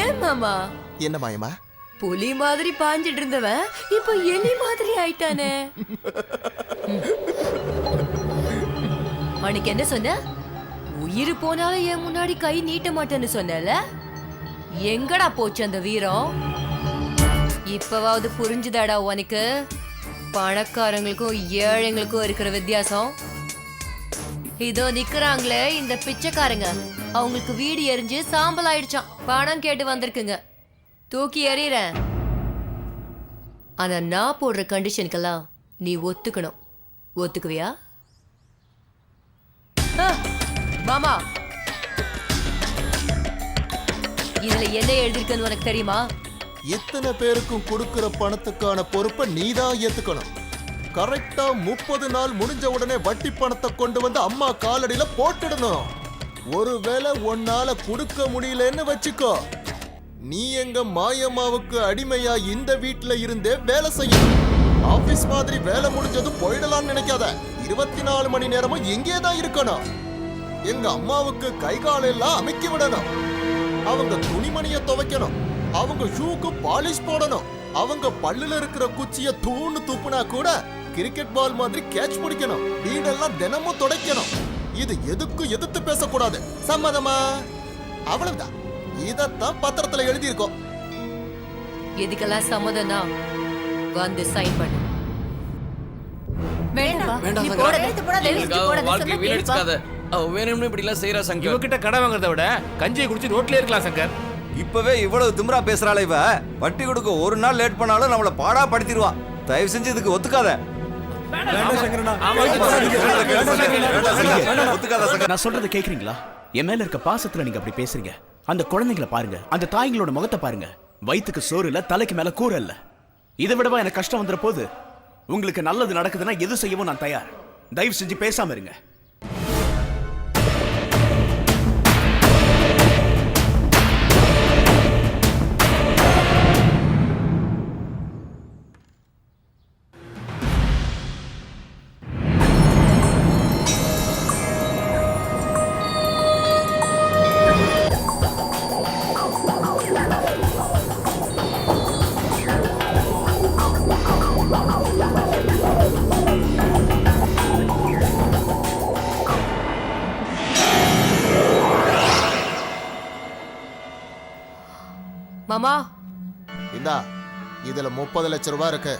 ஏன் மாமா? என்ன மாயமா? புலி மாதிரி பாஞ்சிட்டு இருந்தவன் இப்ப எலி மாதிரி ஆயிட்டானே. அன்னைக்கு என்ன சொன்ன? உயிர் போனாலும் என் முன்னாடி கை நீட்ட மாட்டேன்னு சொன்னல. எங்கடா போச்சு அந்த வீரம்? இப்பவாவது புரிஞ்சுதாடா உனக்கு பணக்காரங்களுக்கும் ஏழைங்களுக்கும் இருக்கிற வித்தியாசம்? இதோ நிக்கிறாங்களே இந்த பிச்சைக்காரங்க, அவங்களுக்கு வீடு எரிஞ்சு சாம்பல் ஆயிடுச்சான். பணம் கேட்டு வந்திருக்குங்க. தூக்கி எறிறேன். ஆனா நான் போடுற கண்டிஷனுக்கெல்லாம் நீ ஒத்துக்கணும். ஒத்துக்குவியா? மாமா, இதுல என்ன எழுதிருக்குன்னு உனக்கு தெரியுமா? இத்தனை பேருக்கும் கொடுக்கிற பணத்துக்கான பொறுப்பை நீதான் ஏத்துக்கணும். கரெக்டா 30 நாள் முடிஞ்ச உடனே வட்டி பணத்தை கொண்டு வந்து அம்மா காலடியில போட்டுடணும். ஒருவேளை உன்னால கொடுக்க முடியலன்னு வச்சுக்கோ, நீ எங்க மாயம்மாவுக்கு அடிமையா இந்த வீட்டுல இருந்தே வேலை செய்யணும். ஆபீஸ் மாதிரி வேலை முடிஞ்சதும் போயிடலாம்னு நினைக்காத. 24 மணி நேரமும் இங்கே தான் இருக்கணும். எங்க அம்மாவுக்கு கை காலெல்லாம் அமைக்கி விடணும். அவங்க துணிமணிய துவைக்கணும். அவங்க ஷூக்கு பாலிஷ் போடணும். அவங்க பல்லுல இருக்கிற குச்சிய தூணு துப்புனா கூட கிரிக்கெட் பால் மாதிரி கேட்ச் பிடிக்கணும். வீடெல்லாம் தினமும் துடைக்கணும். இது எதுக்கும் எதிர்த்து பேசக்கூடாது. சம்மதமா? அவ்வளவுதான். இதத்தான் பத்திரத்துல எழுதியிருக்கோம். எதுக்கெல்லாம் சம்மதம்னா வந்து சைன் பண்ணு. வேணும்னு இப்படி எல்லாம் செய்யறா சங்கர். இவகிட்ட கடை வாங்குறத விட கஞ்சியை குடிச்சு ரோட்ல இருக்கலாம் சங்கர். இப்பவே இவ்வளவு திமிரா பேசுறாளே இவ. வட்டி கொடுக்க ஒரு நாள் லேட் பண்ணாலும் நம்மள பாடா படுத்திடுவா. தயவு செஞ்சு இதுக்கு ஒத்துக்காத. நான் சொல்றது கேக்குறீங்களா? என் மேல இருக்க பாசத்துல நீங்க அப்படி பேசுறீங்க. அந்த குழந்தைகளை பாருங்க, அந்த தாய்ங்களோட முகத்தை பாருங்க. வயிற்றுக்கு சோறு இல்ல, தலைக்கு மேல கூரை இல்ல. இதை விடவா எனக்கு கஷ்டம் வந்துற போது? உங்களுக்கு நல்லது நடக்குதுன்னா எது செய்யவும் நான் தயார். தயவு செஞ்சு பேசாம இருங்க. மாமா, இந்தா, இதுல 30 லட்சம் ரூபாய் இருக்கு.